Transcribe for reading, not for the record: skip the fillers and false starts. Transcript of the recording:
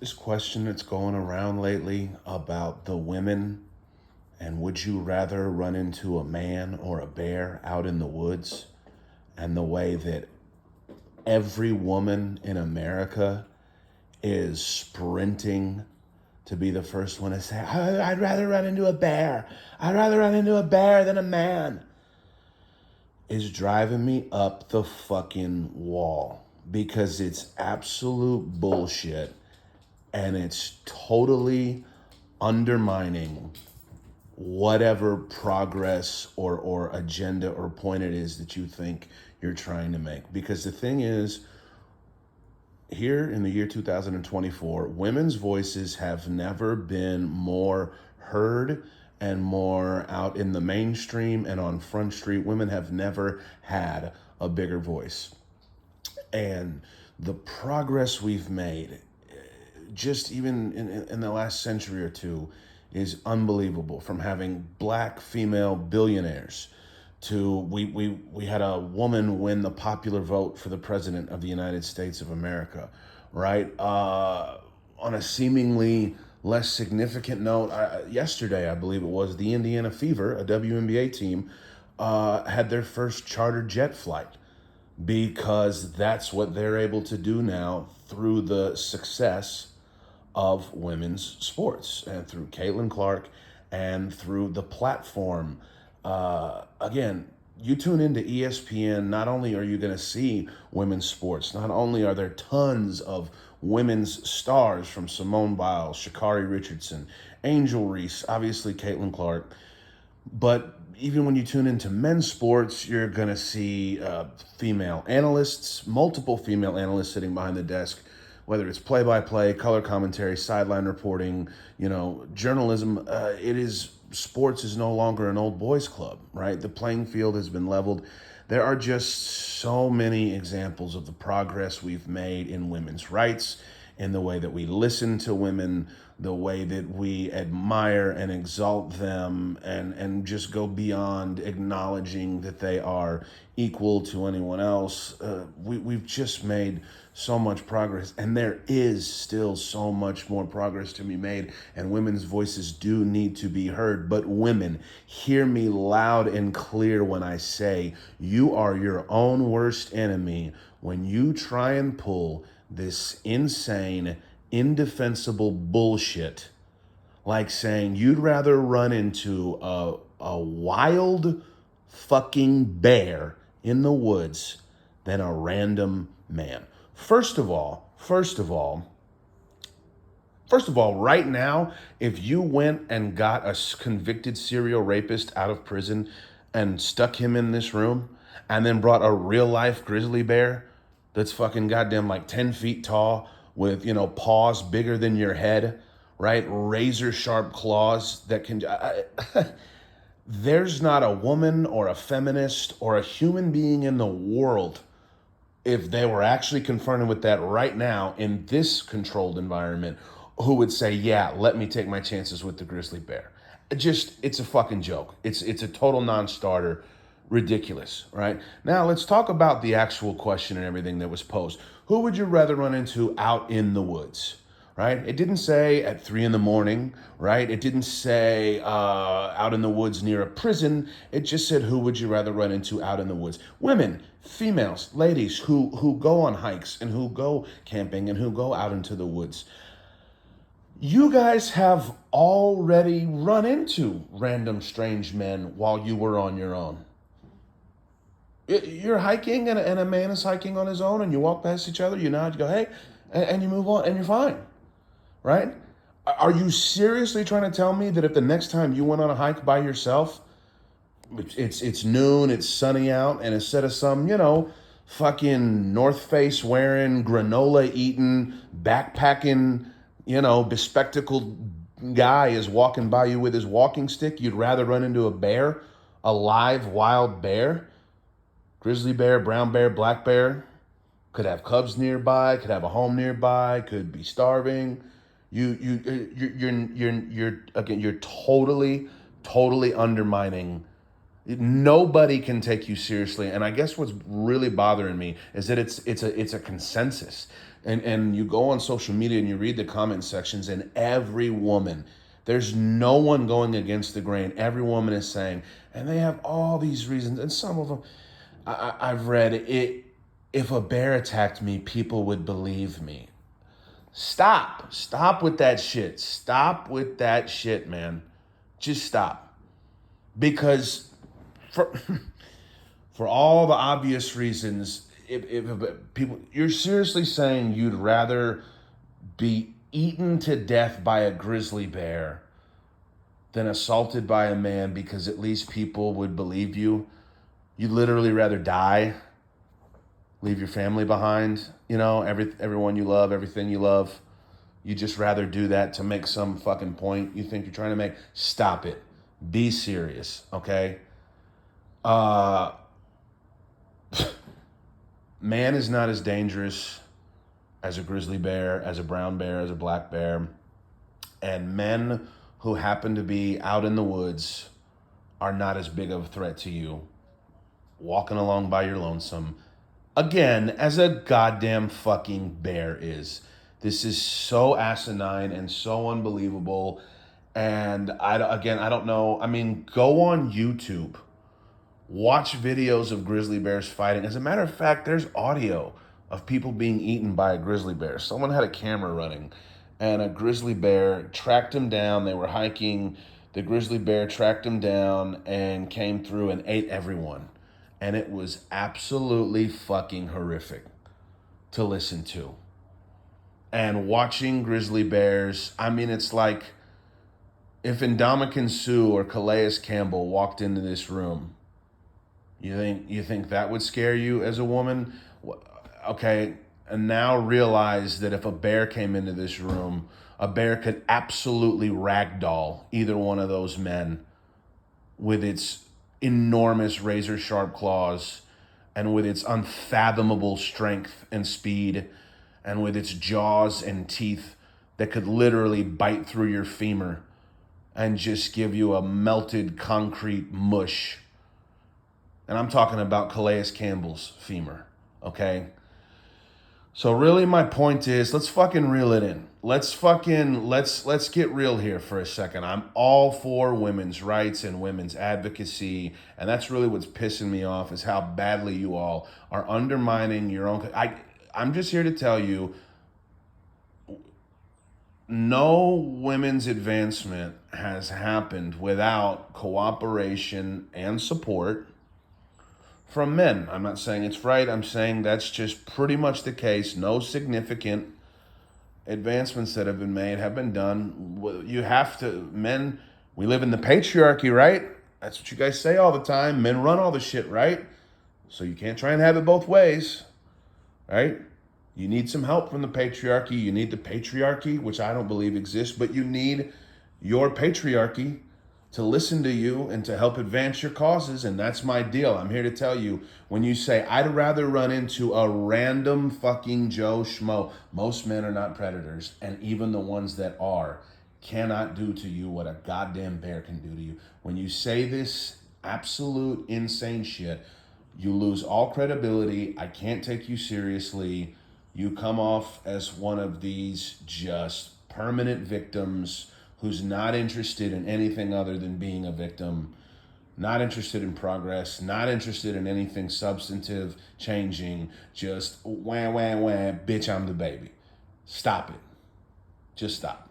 this question that's going around lately about the women and would you rather run into a man or a bear out in the woods, and the way that every woman in America is sprinting to be the first one to say, I'd rather run into a bear. I'd rather run into a bear than a man, is driving me up the fucking wall because it's absolute bullshit and it's totally undermining whatever progress or agenda or point it is that you think you're trying to make. Because the thing is, here in the year 2024, women's voices have never been more heard and more out in the mainstream and on Front Street. Women have never had a bigger voice. And the progress we've made, just even in the last century or two, is unbelievable. From having black female billionaires to we had a woman win the popular vote for the president of the United States of America, right? On a seemingly less significant note, yesterday, I believe it was, the Indiana Fever, a WNBA team, had their first chartered jet flight because that's what they're able to do now through the success of women's sports and through Caitlin Clark and through the platform. Again, you tune into ESPN, not only are you going to see women's sports, not only are there tons of women's stars from Simone Biles, Sha'Carri Richardson, Angel Reese, obviously Caitlin Clark, but even when you tune into men's sports, you're going to see female analysts, multiple female analysts sitting behind the desk, whether it's play-by-play, color commentary, sideline reporting, journalism. Sports is no longer an old boys club, right? The playing field has been leveled. There are just so many examples of the progress we've made in women's rights, in the way that we listen to women, the way that we admire and exalt them, and just go beyond acknowledging that they are equal to anyone else. We've just made so much progress, and there is still so much more progress to be made, and women's voices do need to be heard. But women, hear me loud and clear when I say you are your own worst enemy when you try and pull this insane, indefensible bullshit like saying you'd rather run into a wild fucking bear in the woods than a random man. First of all, right now, if you went and got a convicted serial rapist out of prison and stuck him in this room and then brought a real life grizzly bear that's fucking goddamn like 10 feet tall with, paws bigger than your head, right? Razor sharp claws that can... there's not a woman or a feminist or a human being in the world, if they were actually confronted with that right now in this controlled environment, who would say, yeah, let me take my chances with the grizzly bear. It's a fucking joke. It's a total non-starter. Ridiculous, right? Now let's talk about the actual question and everything that was posed. Who would you rather run into out in the woods? Right? It didn't say at 3 a.m, right? It didn't say out in the woods near a prison. It just said, who would you rather run into out in the woods? Women, females, ladies who go on hikes and who go camping and who go out into the woods. You guys have already run into random strange men while you were on your own. You're hiking and a man is hiking on his own and you walk past each other, you nod, you go, hey, and you move on and you're fine. Right? Are you seriously trying to tell me that if the next time you went on a hike by yourself, it's noon, it's sunny out, and instead of some, fucking North Face wearing, granola eating, backpacking, bespectacled guy is walking by you with his walking stick, you'd rather run into a bear, a live wild bear? Grizzly bear, brown bear, black bear, could have cubs nearby, could have a home nearby, could be starving. You're totally undermining. Nobody can take you seriously, and I guess what's really bothering me is that it's a consensus. And you go on social media and you read the comment sections, and every woman, there's no one going against the grain. Every woman is saying, and they have all these reasons, and some of them, I've read it. If a bear attacked me, people would believe me. Stop with that shit. Stop with that shit, man. Just stop. Because for for all the obvious reasons, if people, you're seriously saying you'd rather be eaten to death by a grizzly bear than assaulted by a man because at least people would believe you. You'd literally rather die, leave your family behind, everyone you love, everything you love. You just rather do that to make some fucking point you think you're trying to make. Stop it. Be serious, okay? Man is not as dangerous as a grizzly bear, as a brown bear, as a black bear. And men who happen to be out in the woods are not as big of a threat to you, walking along by your lonesome, again, as a goddamn fucking bear is. This is so asinine and so unbelievable. And I don't know. I mean, go on YouTube, watch videos of grizzly bears fighting. As a matter of fact, there's audio of people being eaten by a grizzly bear. Someone had a camera running, and a grizzly bear tracked him down. They were hiking. The grizzly bear tracked him down and came through and ate everyone. And it was absolutely fucking horrific to listen to. And watching grizzly bears, I mean, it's like if Ndamukong Suh or Calais Campbell walked into this room, you think that would scare you as a woman? Okay, and now realize that if a bear came into this room, a bear could absolutely ragdoll either one of those men with its enormous razor sharp claws and with its unfathomable strength and speed and with its jaws and teeth that could literally bite through your femur and just give you a melted concrete mush. And I'm talking about Calais Campbell's femur, okay? So really my point is, let's fucking reel it in. Let's get real here for a second. I'm all for women's rights and women's advocacy, and that's really what's pissing me off is how badly you all are undermining your own. I'm just here to tell you, no women's advancement has happened without cooperation and support from men. I'm not saying it's right. I'm saying that's just pretty much the case. No significant advancements that have been made have been done. You have to, men, we live in the patriarchy, right? That's what you guys say all the time. Men run all the shit, right? So you can't try and have it both ways, right? You need some help from the patriarchy. You need the patriarchy, which I don't believe exists, but you need your patriarchy to listen to you and to help advance your causes. And that's my deal. I'm here to tell you, when you say, I'd rather run into a random fucking Joe Schmo, most men are not predators. And even the ones that are cannot do to you what a goddamn bear can do to you. When you say this absolute insane shit, you lose all credibility. I can't take you seriously. You come off as one of these just permanent victims who's not interested in anything other than being a victim, not interested in progress, not interested in anything substantive, changing, just wah, wah, wah, bitch, I'm the baby. Stop it. Just stop.